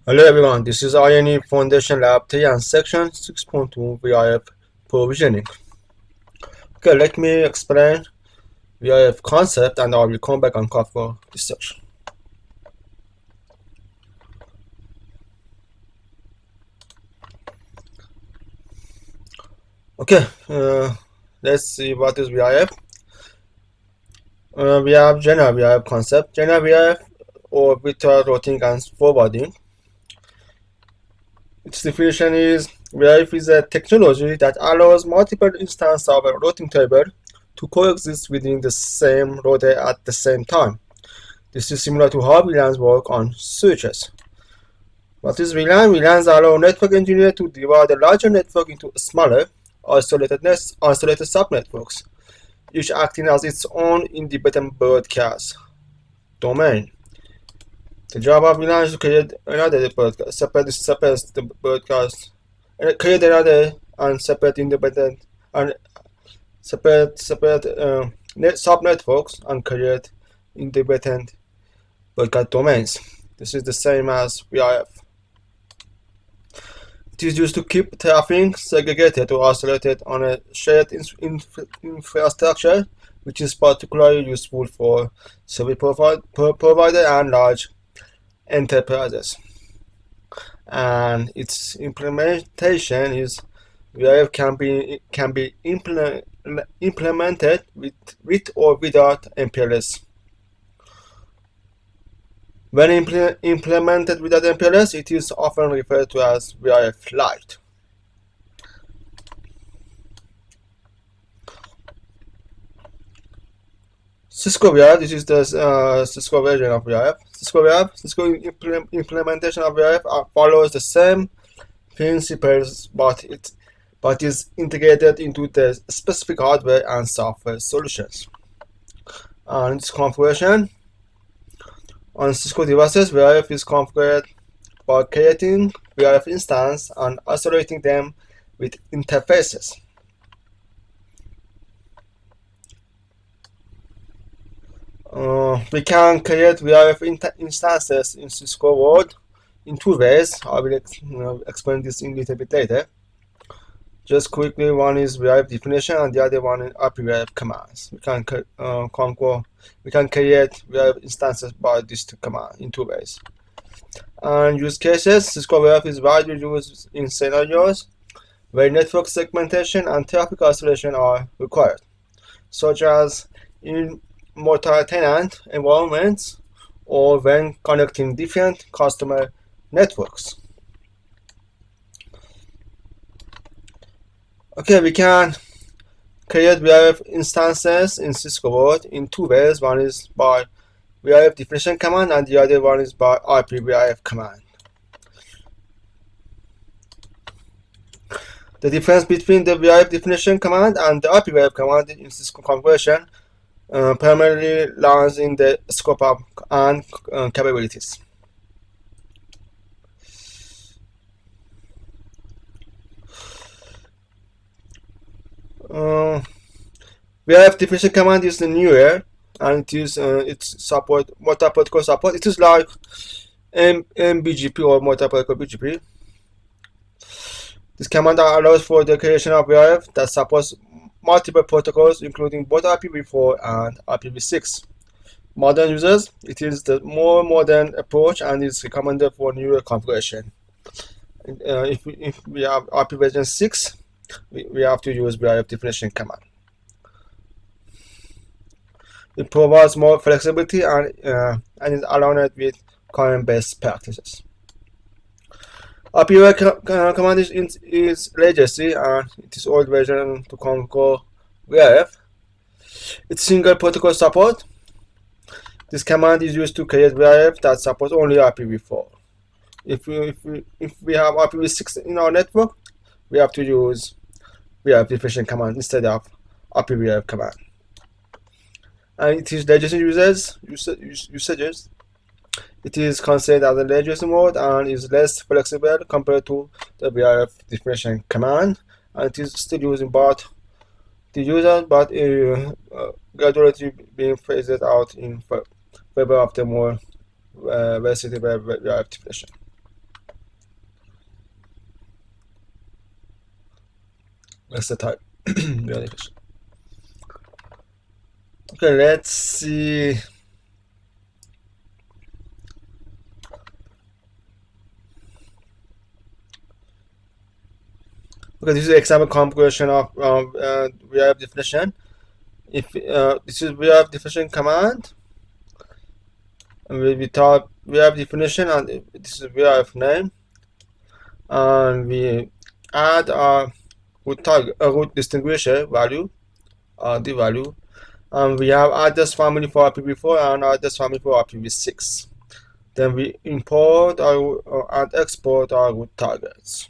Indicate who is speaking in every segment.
Speaker 1: Hello everyone, this is INE Foundation Lab 3 and section 6.2 VRF Provisioning. Okay, let me explain VRF concept and I will come back and cover this section. Okay, let's see what is VRF. We have general VRF concept. General VRF or virtual routing and forwarding. Its definition is VRF is a technology that allows multiple instances of a routing table to coexist within the same router at the same time. This is similar to how VLANs work on switches. What is VLAN? VLANs allow network engineers to divide a larger network into smaller, isolated subnetworks, each acting as its own independent broadcast domain. The job of VLAN is to create another broadcast, separate the broadcast, and create another and separate independent and separate subnetworks and create independent broadcast domains. This is the same as VRF. It is used to keep traffic segregated or isolated on a shared infrastructure, which is particularly useful for service provider and large enterprises. And its implementation is VRF can be implemented with or without MPLS. When implemented without MPLS, it is often referred to as VRF Lite. Cisco VRF, this is the Cisco version of VRF. Cisco implementation of VRF follows the same principles, but is integrated into the specific hardware and software solutions. And its configuration. On Cisco devices, VRF is configured by creating VRF instances and isolating them with interfaces. We can create VRF instances in Cisco world in two ways. I will explain this in a little bit later. Just quickly, one is VRF definition and the other one is IPVRF commands. We can create VRF instances by these two commands in two ways. And use cases, Cisco VRF is widely used in scenarios where network segmentation and traffic isolation are required, such as in multi-tenant environments or when connecting different customer networks. Okay, we can create VRF instances in Cisco world in two ways. One is by VRF definition command and the other one is by IPVRF command. The difference between the VRF definition command and the IPVRF command in Cisco configuration primarily lies in the scope of and capabilities. VRF definition command is the newer and it support multi-protocol support. It is like MBGP or multi-protocol BGP. This command allows for the creation of VRF that supports multiple protocols, including both IPv4 and IPv6. Modern users, it is the more modern approach and is recommended for newer configuration. If we have IP version 6, we have to use VRF definition command. It provides more flexibility and is aligned with current best practices. IPVRF command is legacy and it is old version to conquer VRF. It's single protocol support. This command is used to create VRF that supports only IPv4. If we have IPv6 in our network, we have to use VRF definition command instead of IPVRF command. And it is legacy usages. It is considered as a legacy mode and is less flexible compared to the VRF definition command, and it is still used by the user, but gradually being phased out in favor of the more versatile VRF definition. That's the type. Verification. Okay, let's see. Okay, this is example configuration of VRF definition. If this is VRF definition command, and we type VRF definition, and this is VRF name, and we add a root distinguisher value, the value, and we have address family for IPv4 and address family for IPv6. Then we import and export our root targets.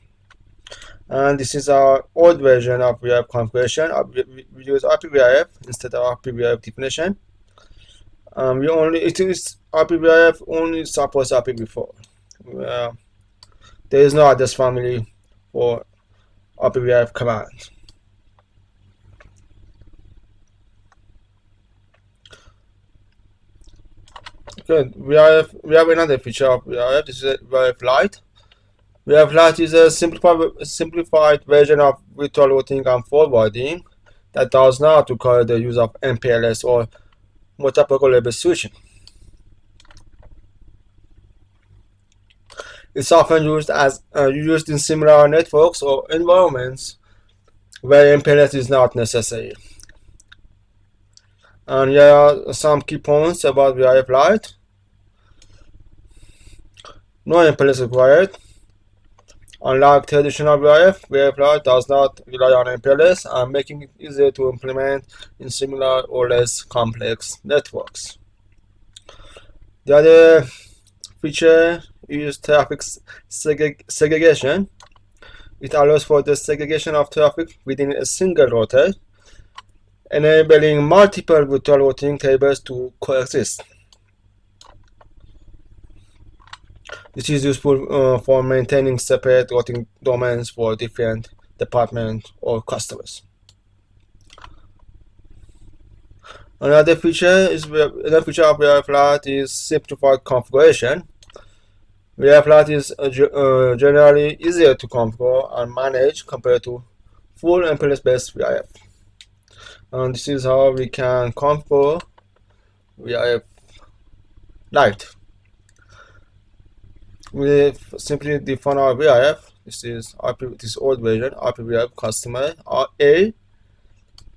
Speaker 1: And this is our old version of VRF configuration. We use IPVRF instead of IPVRF definition. IPVRF only supports IPv4. There is no address family for IPVRF command. Okay, we have another feature of VRF. This is VRF Lite. VRF Lite is a simplified version of virtual routing and forwarding that does not require the use of MPLS or multi-protocol label switching. It's often used in similar networks or environments where MPLS is not necessary. And here are some key points about VRF Lite. No MPLS required. Unlike traditional VRF, VRF Lite does not rely on MPLS and making it easier to implement in similar or less complex networks. The other feature is traffic segregation. It allows for the segregation of traffic within a single router, enabling multiple virtual routing tables to coexist. This is useful for maintaining separate routing domains for different departments or customers. Another feature of VRF Lite is simplified configuration. VRF Lite is generally easier to configure and manage compared to full MPLS-based VRF. And this is how we can configure VRF Lite. We simply define our VRF. This is old version, IPVRF customer, A,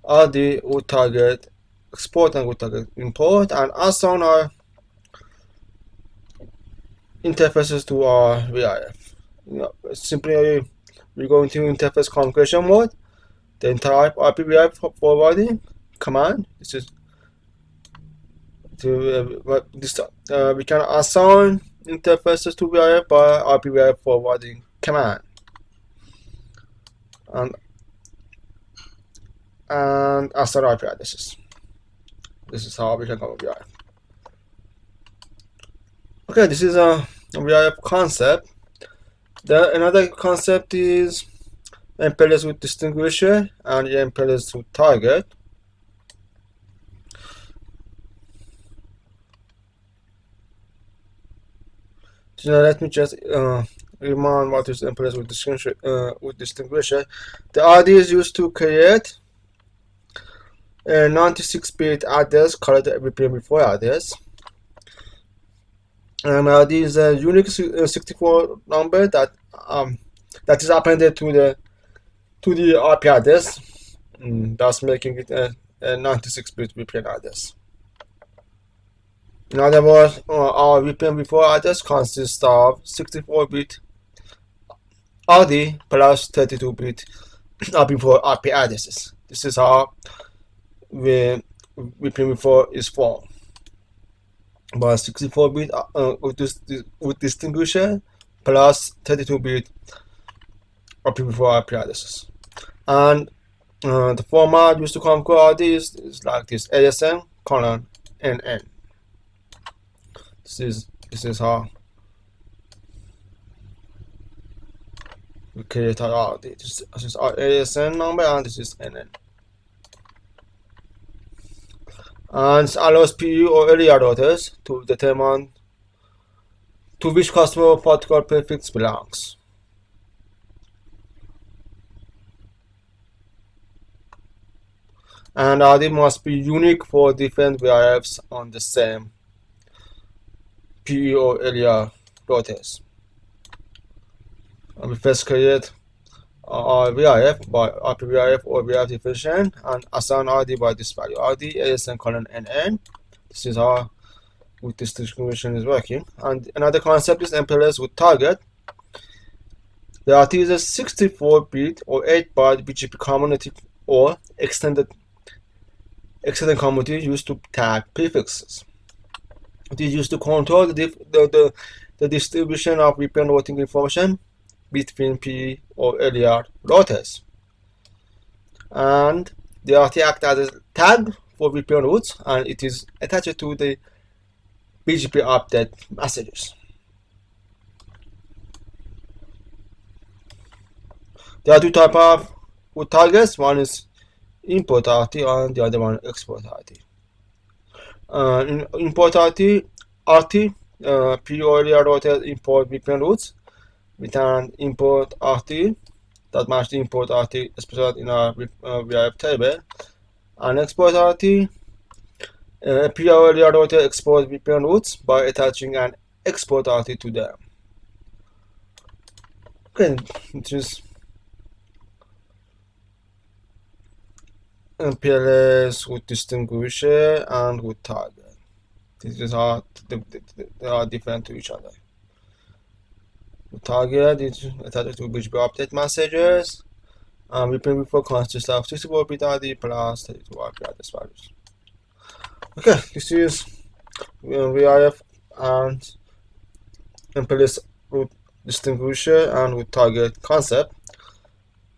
Speaker 1: RD, root target, export and root target import, and assign our interfaces to our VRF. Simply we go into interface configuration mode, then type IPVRF forwarding command. This is we can assign interfaces to VRF by IPVRF forwarding command, and assign IP addresses. This is how we can go VRF. Okay, this is a VRF concept. Another concept is MPLS with distinguisher and MPLS with target. So let me just remind what is MPLS with distinguisher. The idea is used to create a 96-bit address called VPN-before address. And this is a unique 64 number that is appended to the IP address, thus making it a 96-bit VPN address. In other words, our VPN-before address consists of 64-bit RD plus 32-bit IPv4 IP addresses. This is how VPN-before is formed. By 64-bit with distinguisher plus 32-bit IPv4 IP addresses. And the format used to configure RD is like this: ASN:NN. This is how we create our RD. This is our ASN number, and this is NN. And it allows PU or area routers to determine to which customer particular prefix belongs. and RD must be unique for different VRFs on the same PE or LER routers. We first create our VRF by RPVRF or VRF definition and assign RD by this value, RD ASN colon NN. This is how with this distribution is working. And another concept is MPLS with target. The RT is a 64-bit or 8-byte BGP community or extended community used to tag prefixes. It is used to control the distribution of VPN routing information between PE or LER routers. And the RT acts as a tag for VPN routes, and it is attached to the BGP update messages. There are two types of route targets. One is import RT and the other one export RT. In import RT, PE/LER router import VPN routes with an import RT that match the import RT specified in our VRF table, and export RT. PE/LER router export VPN routes by attaching an export RT to them. Okay, it is MPLS with distinguisher and with target. These are they are different to each other. The target is attached to BGP update messages, and VPN before consists of 64-bit RD plus 32 IP address values. Okay, this is VRF and MPLS route distinguisher and with target concept.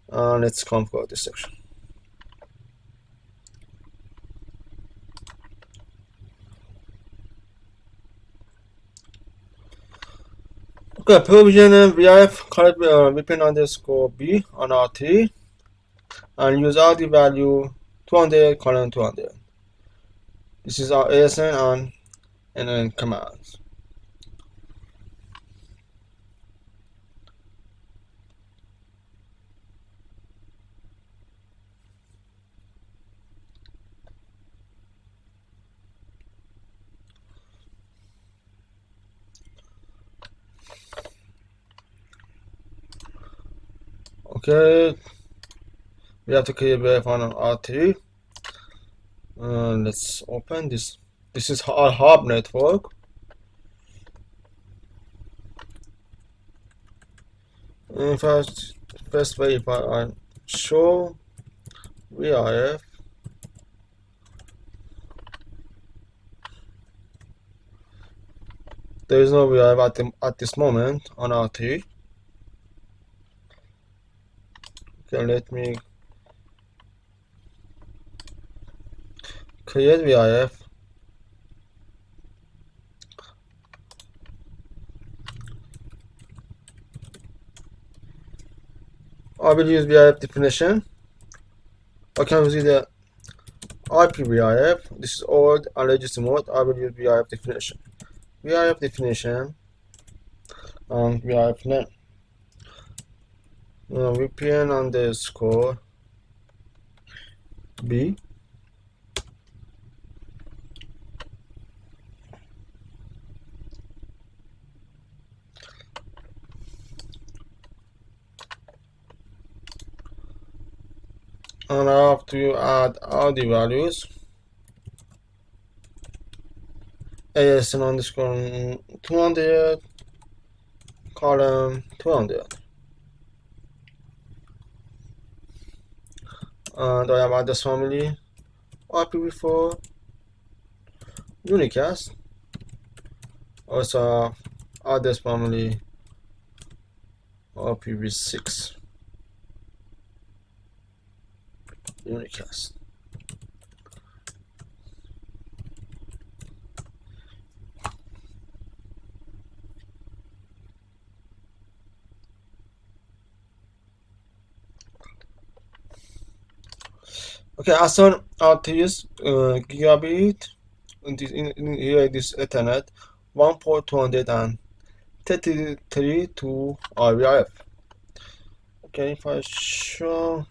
Speaker 1: Let's come for this section. Okay, provision VRF correct VPN underscore B on RT and use RD value 200 colon 200. This is our ASN and then commands. Okay, we have to create VRF on RT. Let's open this. This is our hub network. First verify and show VRF. There is no VRF at this moment on RT. Okay, let me create VRF. I will use VRF definition. I can see the IP VRF. This is old and legacy mode. I will use VRF definition. VRF definition and VRF name. VPN underscore B. And I have to add all the values. ASN underscore 200 column 200. And I have address family IPv4 unicast. Also address family IPv6 unicast. Okay, assign RTs gigabit in here this Ethernet 1 port 233 to VRF. Okay, if I show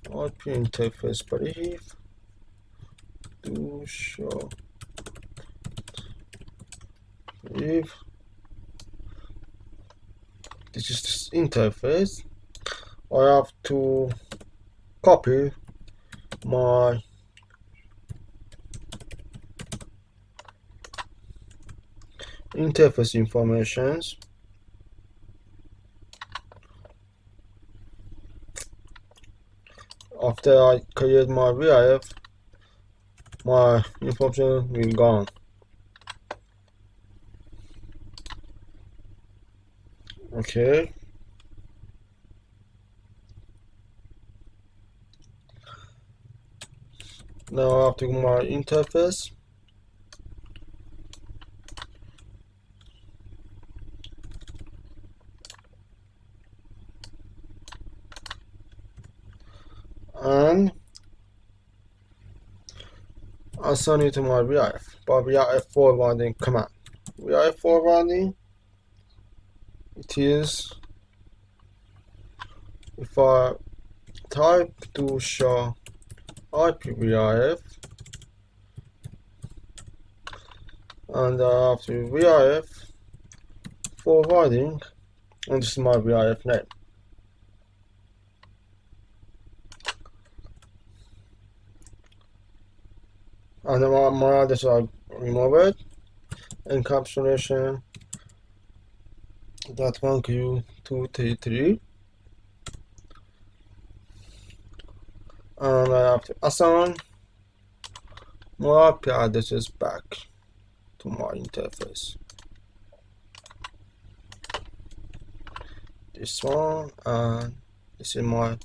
Speaker 1: IP interface brief to show brief. This is this interface. I have to copy my interface informations after I create my VRF. My information will gone. Okay. Now I have to go my interface. And assign it to my VRF by VRF forwarding command. VRF forwarding, it is if I type to show IP VRF and I have to VRF forwarding, and this is my VRF name. And my address are removed. Encapsulation .1Q233, and I have to assign more IP addresses back to my interface. This one, and this is my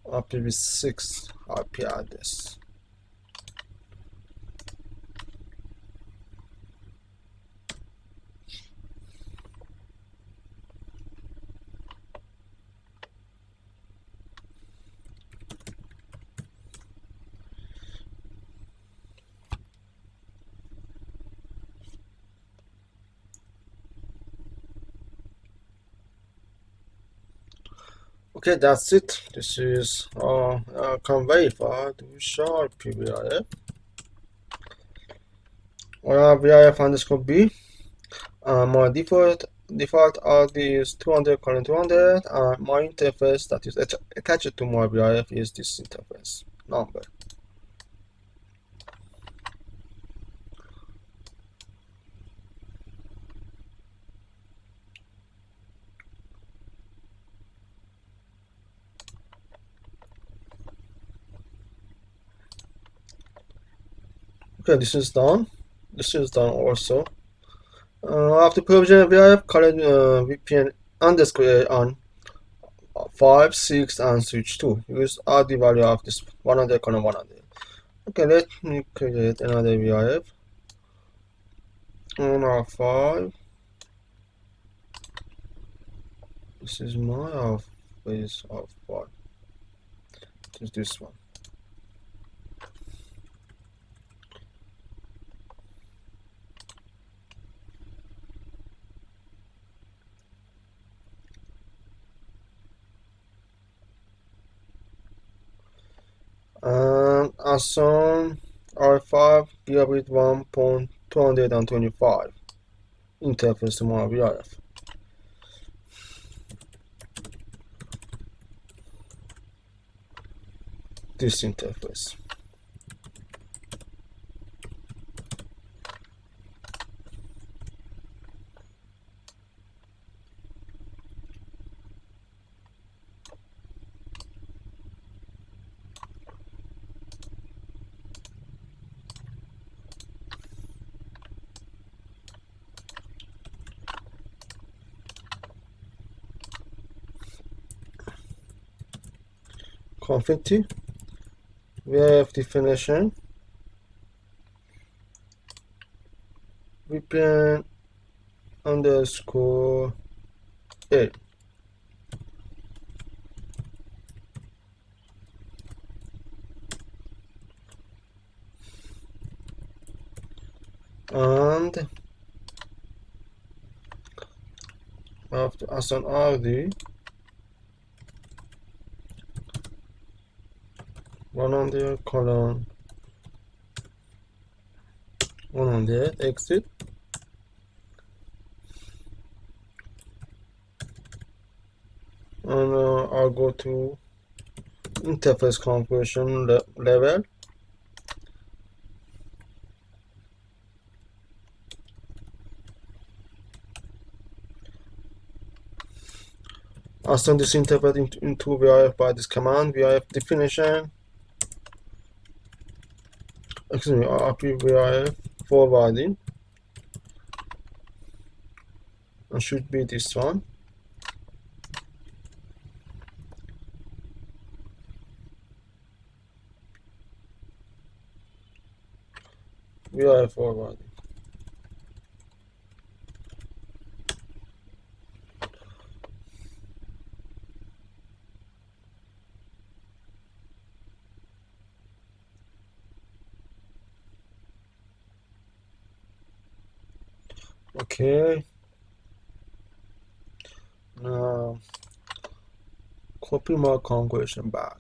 Speaker 1: IPv6 IP address. Okay, that's it. This is I can verify to show IP VRF. VRF underscore B. My default ID is 200 colon 200, and my interface that is attached to my VRF is this interface number. Okay, this is done. This is done also. After provision VRF, current VPN underscore on 5, 6, and switch 2. Use RD value of this 100 colon 100. Okay, let me create another VRF. On R5. This is my R5. It is this one. And assign R5 gigabit 1.225 interface to my VRF. This interface. Config VRF definition VPN underscore A. And I have to assign RD 100 colon 100 exit, and I'll go to interface configuration level. I'll send this interface into VRF by this command, VRF definition, excuse me, RP VRF forwarding, and should be this one. VRF forwarding. Okay. Now copy my configuration back.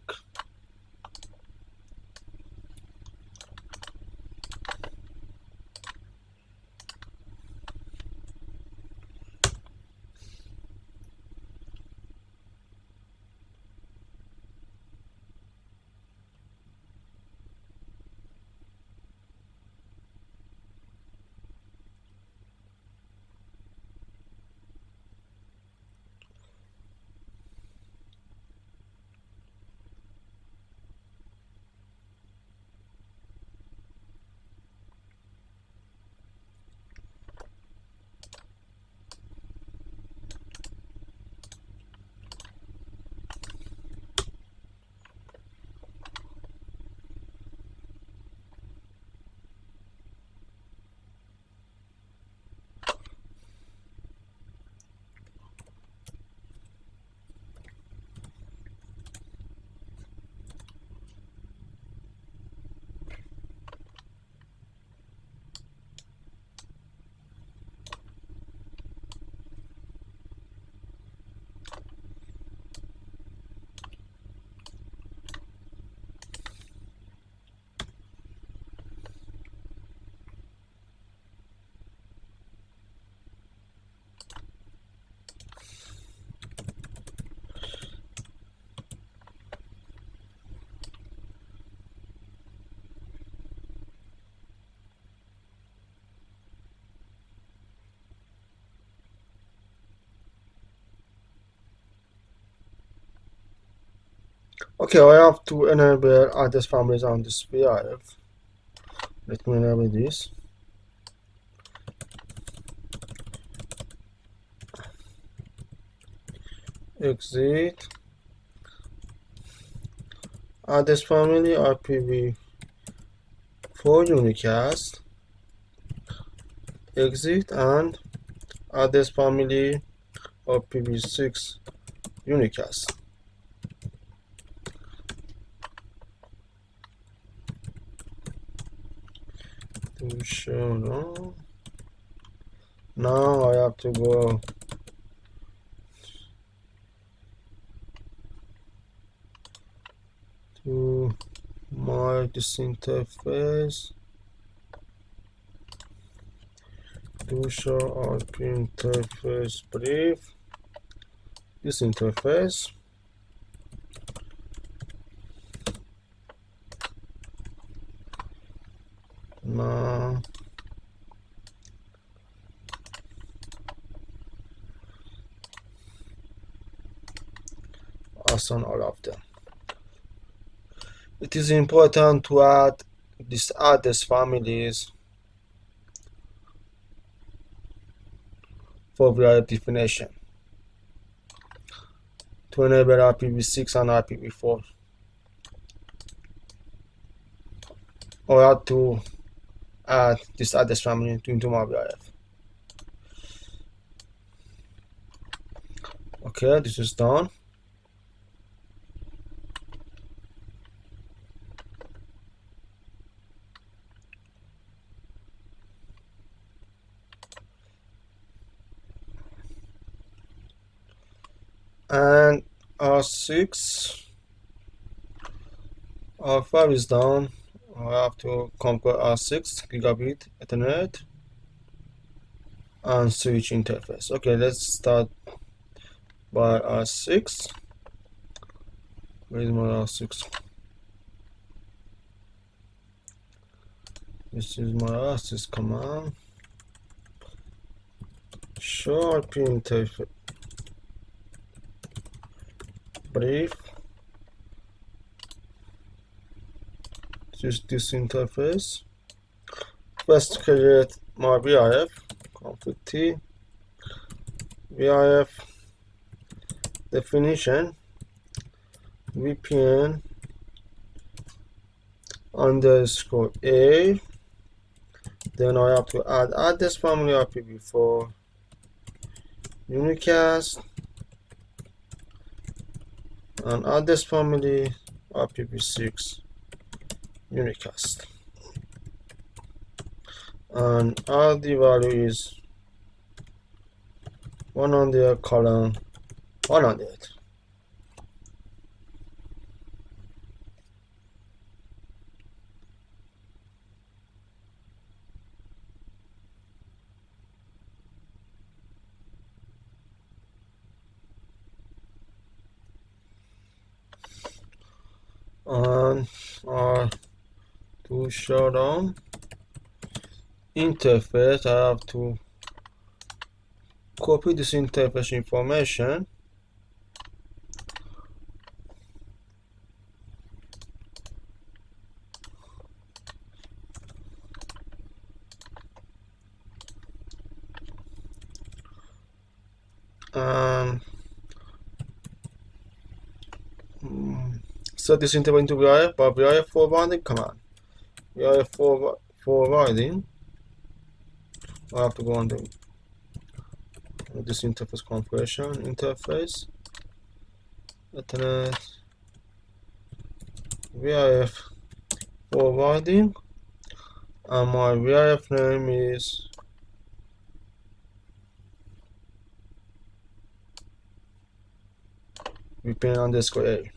Speaker 1: Okay, I have to enable address families on this VRF. Let me enable this. Exit. Address family IPv4 unicast. Exit, and address family IPv6 unicast. To show no. Now I have to go to my this interface to show IP interface brief. This interface. Now assign all of them. It is important to add these address families for VRF definition to enable IPv6 and IPv4. I have to add this address family into my VRF. Okay, this is done. And R6 R5 is down. I have to conquer R6 gigabit Ethernet and switch interface. Okay, let's start by R6. Where is my R6? This is my R6 command. Show IP interface brief. Use this interface. First create my VRF, config T, VRF definition, VPN underscore A. Then I have to add address family IPv4 unicast and address family IPv6 unicast, and RD value is 100 colon 100. And to show down interface, I have to copy this interface information and set this interface into VRF by VRF forwarding command. VRF forwarding. I have to go on this interface configuration, interface, Ethernet, VRF forwarding, and my VRF name is VPN underscore A.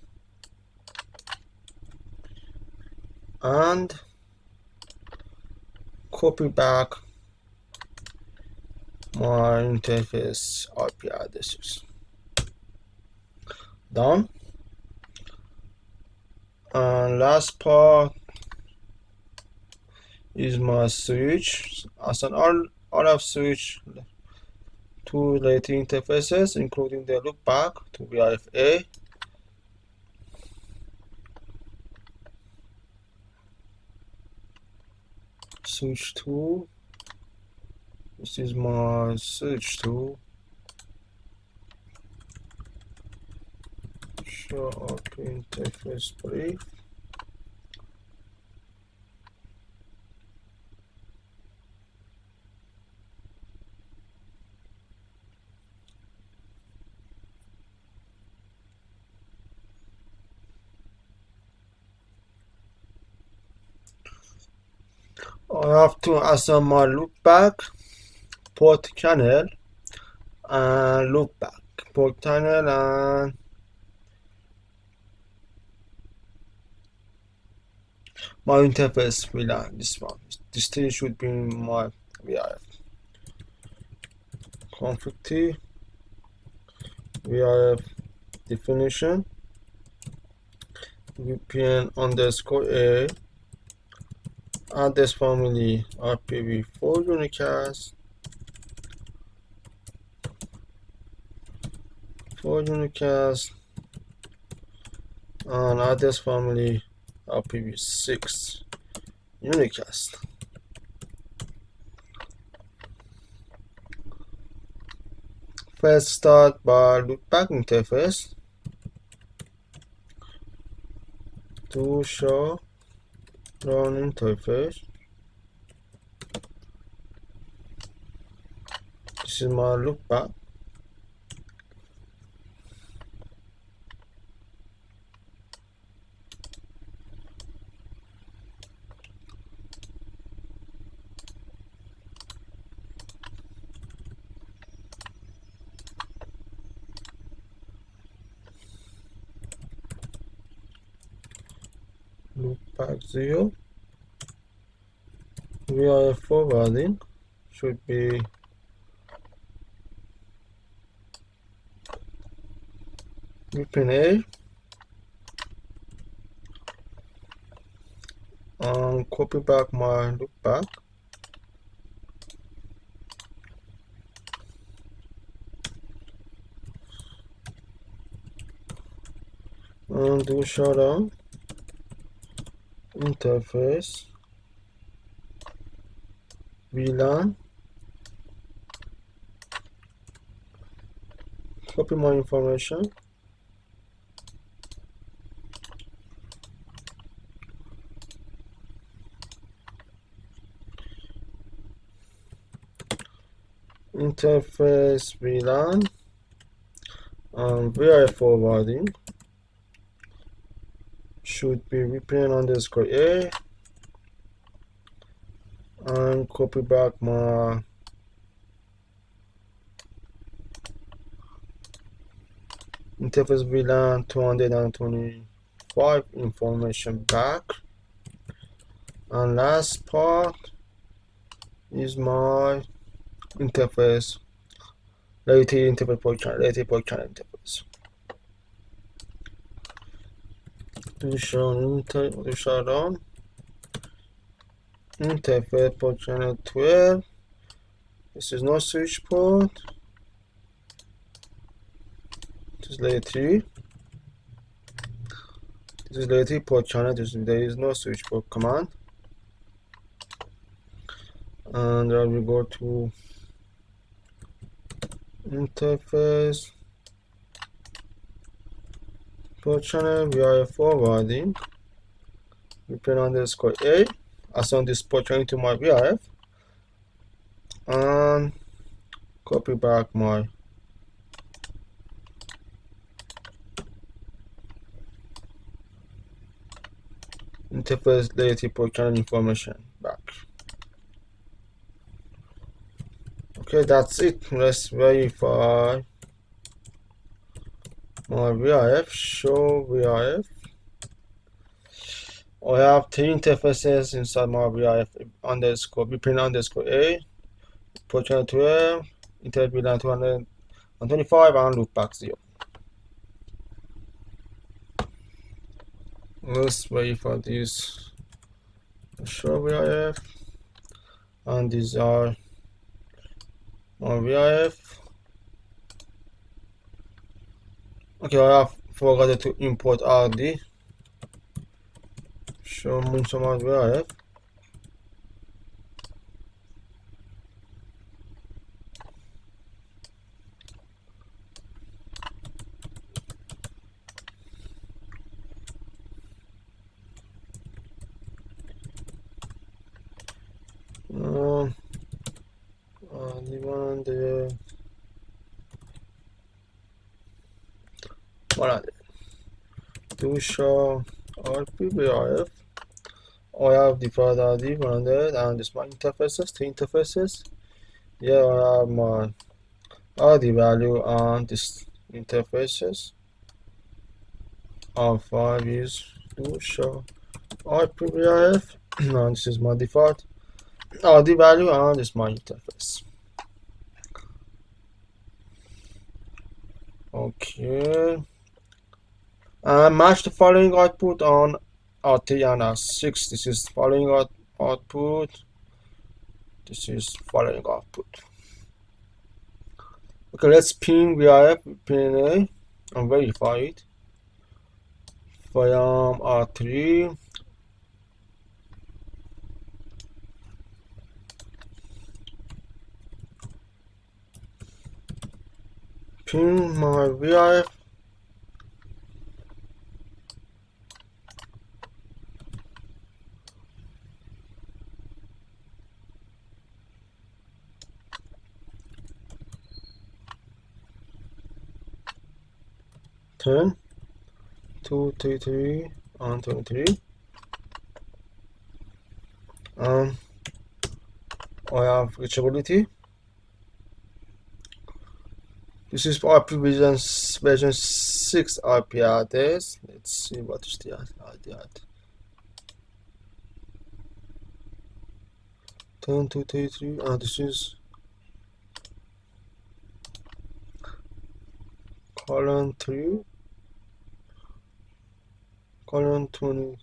Speaker 1: And copy back my interface IP addresses. Done. And last part is my switch. As an RF switch, two related interfaces, including the loopback to VRF A. Switch 2. This is my switch 2. Show IP interface brief. I have to assign my loopback port channel and loopback port channel, and my interface VLAN. This one. This thing should be my VRF. Config T, VRF definition, VPN underscore A, address family IPv4 unicast, 4 unicast, and address family IPv6 unicast. First start by loopback interface to show run interface. This is my loopback. loopback 0. VRF forwarding should be pin A and copy back my loopback and do shutdown interface VLAN, copy my information interface VLAN and VRF forwarding should be VPN underscore A and copy back my interface VLAN 225 information back, and last part is my interface related interface port channel interface. Do shutdown interface port channel 12. This is no switch port. This is layer 3. This is layer 3 port channel. There is no switch port command. And then we go to interface port channel VRF forwarding VPN underscore A. Assign this port channel to my VRF and copy back my interface layer 3 port channel information back. Okay, that's it. Let's verify my VRF. Show VRF. I have 3 interfaces inside my VRF underscore VPN underscore A, port channel 12, interface VLAN 225, and loopback 0. Let's verify this. Show VRF, and these are my VRF. Okay, I have forgotten to import RD. Show me some VRF. To show RP VRF, I have default ID 100 and this my interfaces, 3 interfaces. Here I have my ID value and this interfaces. R5 is to show RP VRF and this is my default ID value and this is my interface. Okay. Match the following output on R3 and R6. This is following output. This is following output. Okay, let's ping VRF pin A and verify it. From R3. Ping my VRF. Ten, 2, 3, 3, and 23. I have reachability. This is for IP version 6 IP address. Let's see what is the address. 10 to 33, and this is column 3, column 20.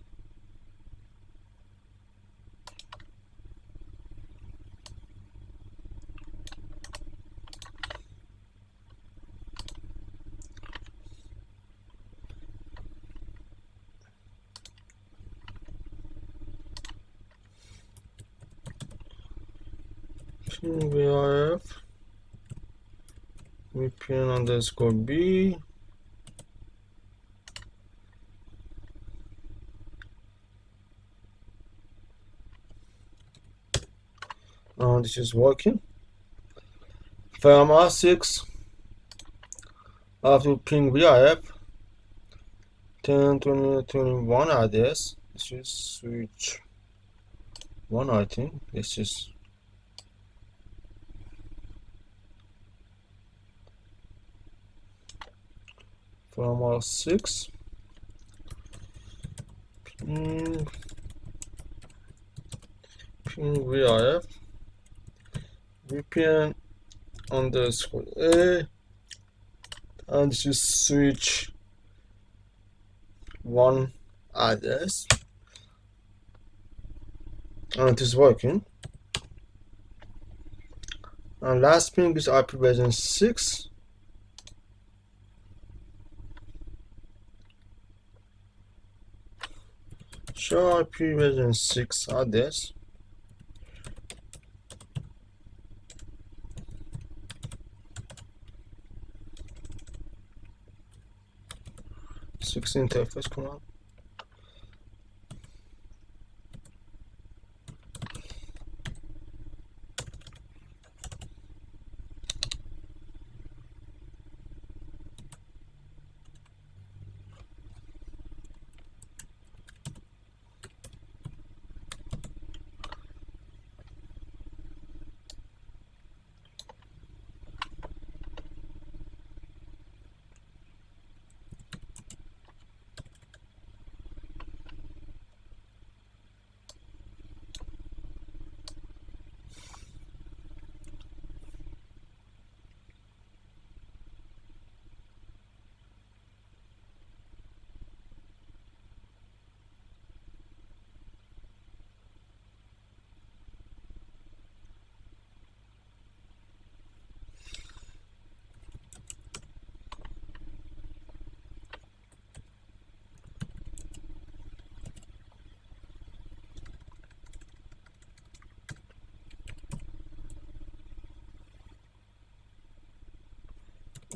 Speaker 1: VRF VPN underscore B. This is working. From R6, I have to ping VRF 10, 20, 21 address. This is switch 1, I think. This is from R6. Ping VRF VPN underscore A, and this is switch 1 address, and it is working. And last ping is IP version 6. Show IP version 6 address. Interface command.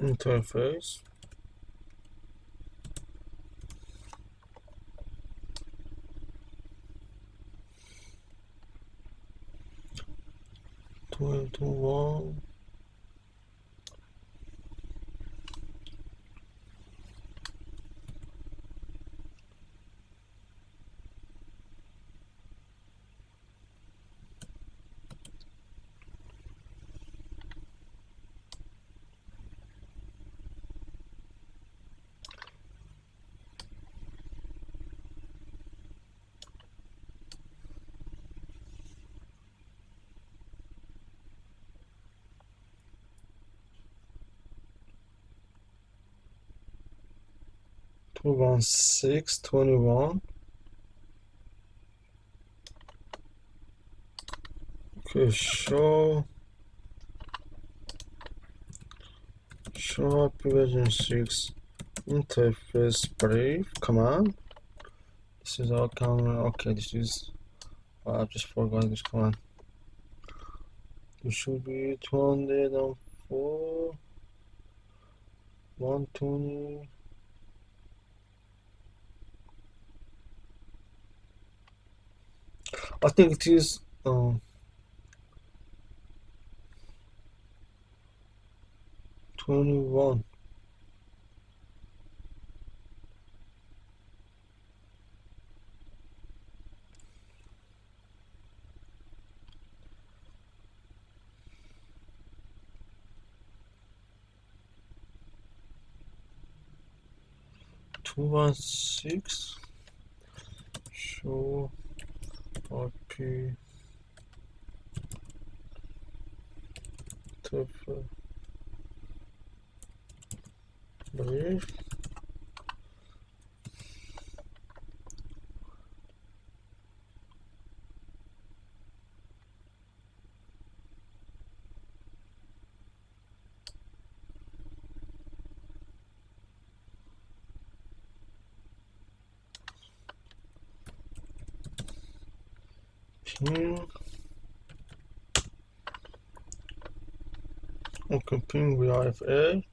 Speaker 1: Interface. Into one. Two 1621. Okay, show IP version 6 interface brief command. This is our command. Okay, this is I just forgot this command. It should be 204 120. I think it is 21. Two 216 show IP of brief. Ping. Okay, ping VRFA.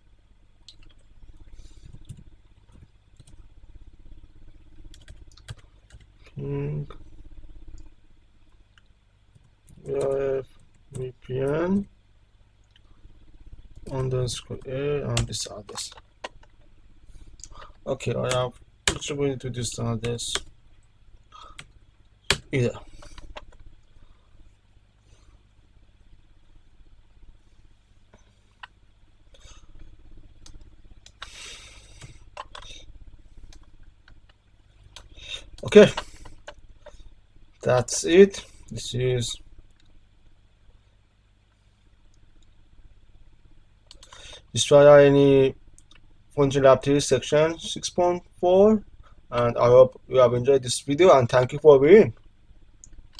Speaker 1: Ping VRF VPN underscore A and this address. Okay, I have going to this address either. Okay, that's it. This is INE Foundation Lab 3 section 6.4, and I hope you have enjoyed this video, and thank you for viewing.